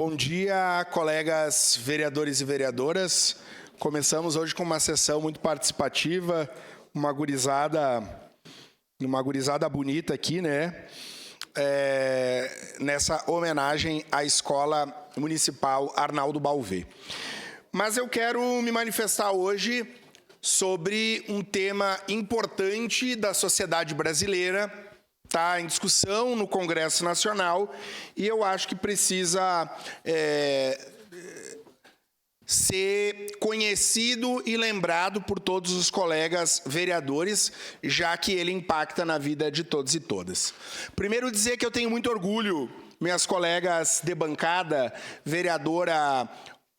Bom dia, colegas vereadores e vereadoras. Começamos hoje com uma sessão muito participativa, uma gurizada bonita aqui, né? Nessa homenagem à Escola Municipal Arnaldo Balvet. Mas eu quero me manifestar hoje sobre um tema importante da sociedade brasileira, está em discussão no Congresso Nacional e eu acho que precisa ser conhecido e lembrado por todos os colegas vereadores, já que ele impacta na vida de todos e todas. Primeiro dizer que eu tenho muito orgulho, minhas colegas de bancada, vereadora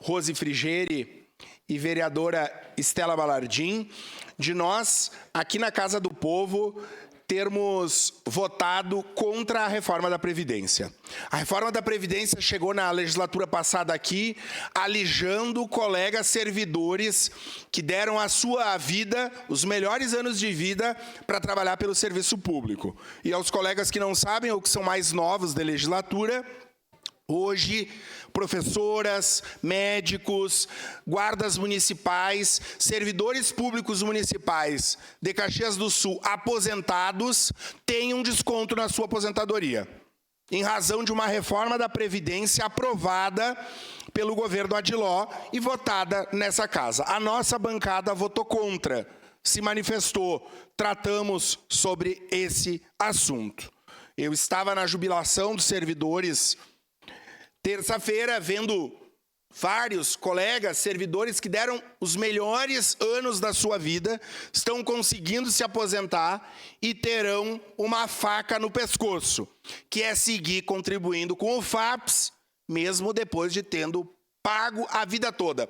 Rose Frigeri e vereadora Estela Balardim, de nós, aqui na Casa do Povo, termos votado contra a reforma da Previdência. A reforma da Previdência chegou na legislatura passada aqui, alijando colegas servidores que deram a sua vida, os melhores anos de vida, para trabalhar pelo serviço público. E aos colegas que não sabem ou que são mais novos da legislatura, hoje, professoras, médicos, guardas municipais, servidores públicos municipais de Caxias do Sul aposentados têm um desconto na sua aposentadoria, em razão de uma reforma da Previdência aprovada pelo governo Adiló e votada nessa casa. A nossa bancada votou contra, se manifestou, tratamos sobre esse assunto. Eu estava na jubilação dos servidores terça-feira, vendo vários colegas, servidores que deram os melhores anos da sua vida, estão conseguindo se aposentar e terão uma faca no pescoço, que é seguir contribuindo com o FAPS, mesmo depois de tendo pago a vida toda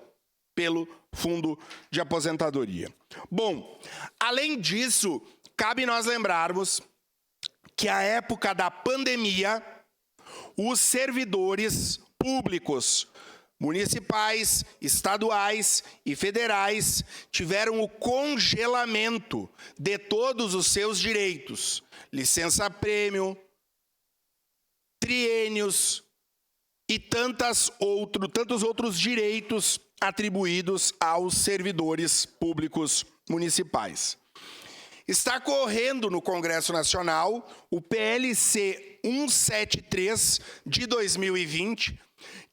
pelo fundo de aposentadoria. Bom, além disso, cabe nós lembrarmos que a época da pandemia, os servidores públicos, municipais, estaduais e federais tiveram o congelamento de todos os seus direitos, licença-prêmio, triênios e tantos outros direitos atribuídos aos servidores públicos municipais. Está correndo no Congresso Nacional o PLC 173 de 2020,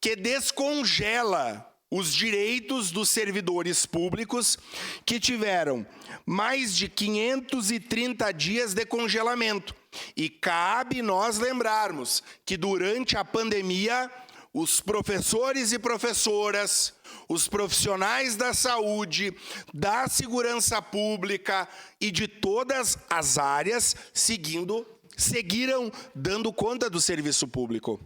que descongela os direitos dos servidores públicos que tiveram mais de 530 dias de congelamento. E cabe nós lembrarmos que durante a pandemia, os professores e professoras, os profissionais da saúde, da segurança pública e de todas as áreas seguiram dando conta do serviço público.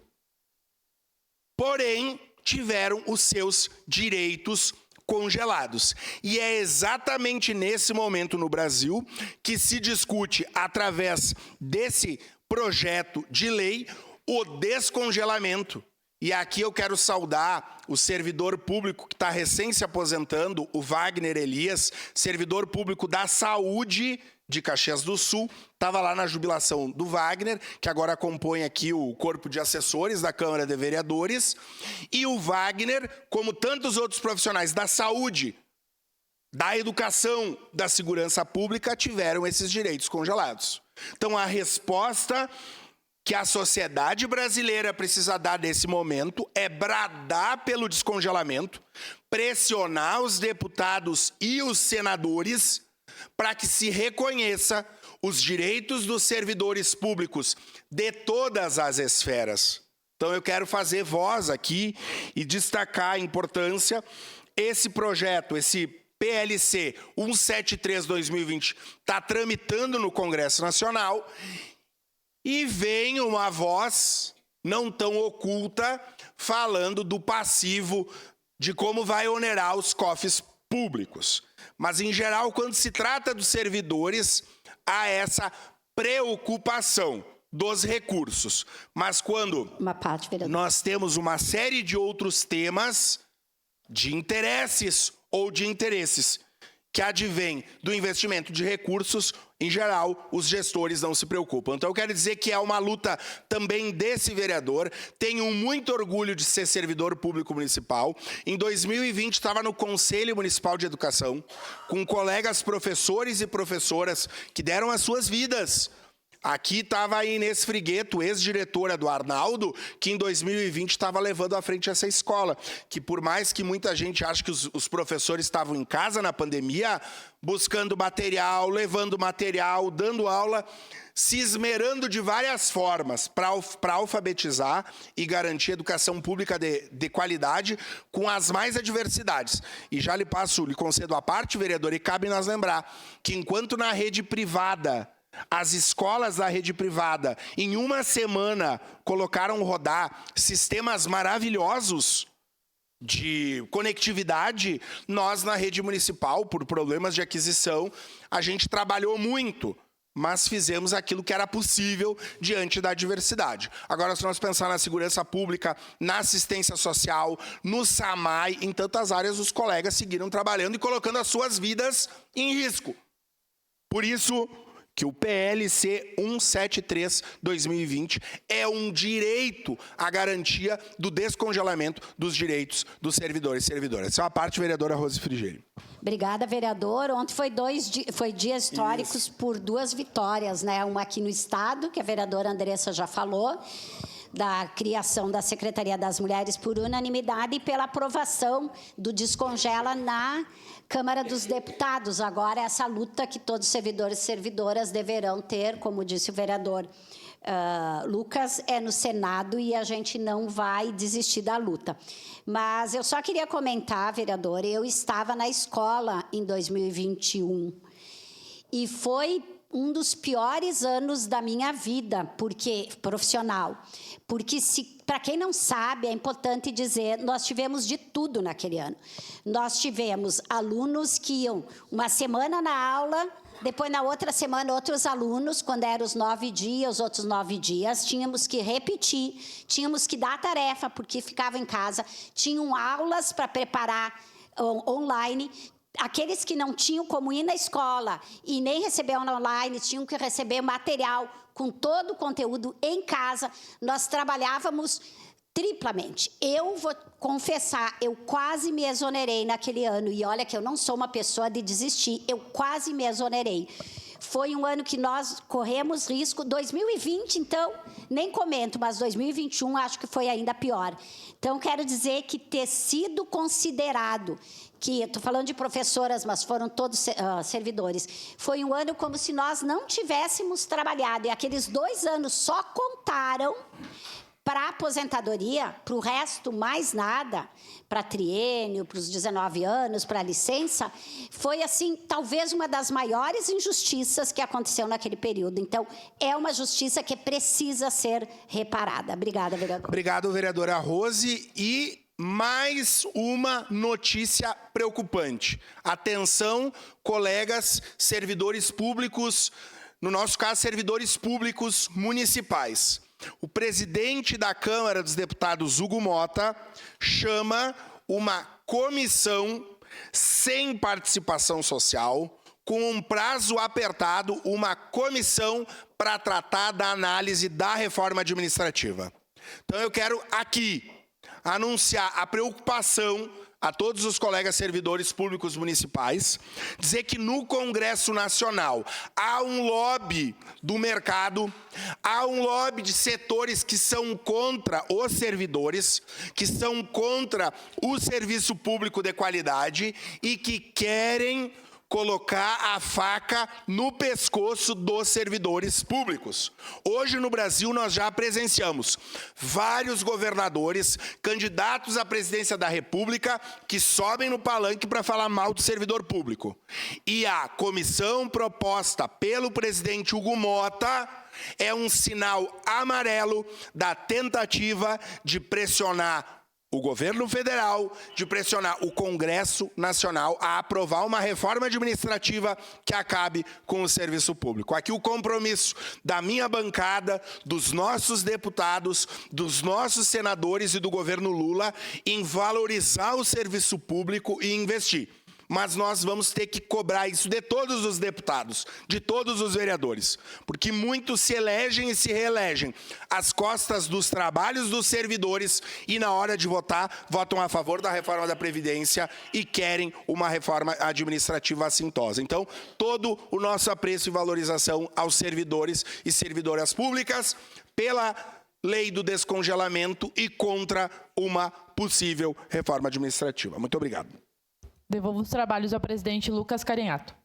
Porém, tiveram os seus direitos congelados. E é exatamente nesse momento no Brasil que se discute, através desse projeto de lei, o descongelamento. E aqui eu quero saudar o servidor público que está recém se aposentando, o Wagner Elias, servidor público da saúde de Caxias do Sul, estava lá na jubilação do Wagner, que agora compõe aqui o corpo de assessores da Câmara de Vereadores, e o Wagner, como tantos outros profissionais da saúde, da educação, da segurança pública, tiveram esses direitos congelados. Então, a resposta que a sociedade brasileira precisa dar nesse momento é bradar pelo descongelamento, pressionar os deputados e os senadores para que se reconheça os direitos dos servidores públicos de todas as esferas. Então eu quero fazer voz aqui e destacar a importância. Esse projeto, esse PLC 173/2020, está tramitando no Congresso Nacional e vem uma voz não tão oculta falando do passivo, de como vai onerar os cofres públicos. Mas, em geral, quando se trata dos servidores, há essa preocupação dos recursos. Mas quando nós temos uma série de outros temas de interesses ou de interesses que advém do investimento de recursos, em geral, os gestores não se preocupam. Então, eu quero dizer que é uma luta também desse vereador. Tenho muito orgulho de ser servidor público municipal. Em 2020, estava no Conselho Municipal de Educação, com colegas professores e professoras que deram as suas vidas. Aqui estava a Inês Frigueto, ex-diretora do Arnaldo, que em 2020 estava levando à frente essa escola. Que por mais que muita gente ache que os professores estavam em casa na pandemia, buscando material, levando material, dando aula, se esmerando de várias formas para alfabetizar e garantir educação pública de qualidade com as mais adversidades. E já lhe concedo a parte, vereador, e cabe nós lembrar que enquanto na rede privada, as escolas da rede privada, em uma semana, colocaram rodar sistemas maravilhosos de conectividade, nós, na rede municipal, por problemas de aquisição, a gente trabalhou muito, mas fizemos aquilo que era possível diante da adversidade. Agora, se nós pensar na segurança pública, na assistência social, no SAMAI, em tantas áreas, os colegas seguiram trabalhando e colocando as suas vidas em risco. Por isso que o PLC 173/2020 é um direito à garantia do descongelamento dos direitos dos servidores e servidoras. Essa é uma parte, vereadora Rose Frigeri. Obrigada, vereador. Ontem foi dias históricos por duas vitórias, né? Uma aqui no Estado, que a vereadora Andressa já falou, da criação da Secretaria das Mulheres por unanimidade e pela aprovação do Descongela na Câmara dos Deputados. Agora, essa luta que todos os servidores e servidoras deverão ter, como disse o vereador Lucas, é no Senado e a gente não vai desistir da luta. Mas eu só queria comentar, vereador, eu estava na escola em 2021 e foi um dos piores anos da minha vida, profissional. Porque, para quem não sabe, é importante dizer, nós tivemos de tudo naquele ano. Nós tivemos alunos que iam uma semana na aula, depois, na outra semana, outros alunos, quando eram os 9 dias, os outros 9 dias, tínhamos que repetir, tínhamos que dar tarefa, porque ficavam em casa, tinham aulas para preparar online. Aqueles que não tinham como ir na escola e nem receber online, tinham que receber material com todo o conteúdo em casa. Nós trabalhávamos triplamente. Eu vou confessar, eu quase me exonerei naquele ano. E olha que eu não sou uma pessoa de desistir, eu quase me exonerei. Foi um ano que nós corremos risco. 2020, então, nem comento, mas 2021 acho que foi ainda pior. Então, quero dizer que ter sido considerado, que estou falando de professoras, mas foram todos servidores, foi um ano como se nós não tivéssemos trabalhado. E aqueles 2 anos só contaram para a aposentadoria, para o resto, mais nada, para triênio, para os 19 anos, para a licença, foi, assim, talvez uma das maiores injustiças que aconteceu naquele período. Então, é uma justiça que precisa ser reparada. Obrigada, vereador. Obrigado, vereadora Rose. E mais uma notícia preocupante. Atenção, colegas servidores públicos, no nosso caso, servidores públicos municipais. O presidente da Câmara dos Deputados, Hugo Mota, chama uma comissão sem participação social, com um prazo apertado, uma comissão para tratar da análise da reforma administrativa. Então, eu quero aqui anunciar a preocupação a todos os colegas servidores públicos municipais, dizer que no Congresso Nacional há um lobby do mercado, há um lobby de setores que são contra os servidores, que são contra o serviço público de qualidade e que querem colocar a faca no pescoço dos servidores públicos. Hoje, no Brasil, nós já presenciamos vários governadores, candidatos à presidência da República, que sobem no palanque para falar mal do servidor público. E a comissão proposta pelo presidente Hugo Mota é um sinal amarelo da tentativa de pressionar o governo federal, de pressionar o Congresso Nacional a aprovar uma reforma administrativa que acabe com o serviço público. Aqui o compromisso da minha bancada, dos nossos deputados, dos nossos senadores e do governo Lula em valorizar o serviço público e investir. mas nós vamos ter que cobrar isso de todos os deputados, de todos os vereadores, porque muitos se elegem e se reelegem às costas dos trabalhos dos servidores e, na hora de votar, votam a favor da reforma da Previdência e querem uma reforma administrativa assintosa. Então, todo o nosso apreço e valorização aos servidores e servidoras públicas pela lei do descongelamento e contra uma possível reforma administrativa. Muito obrigado. Devolvo os trabalhos ao presidente Lucas Carenhato.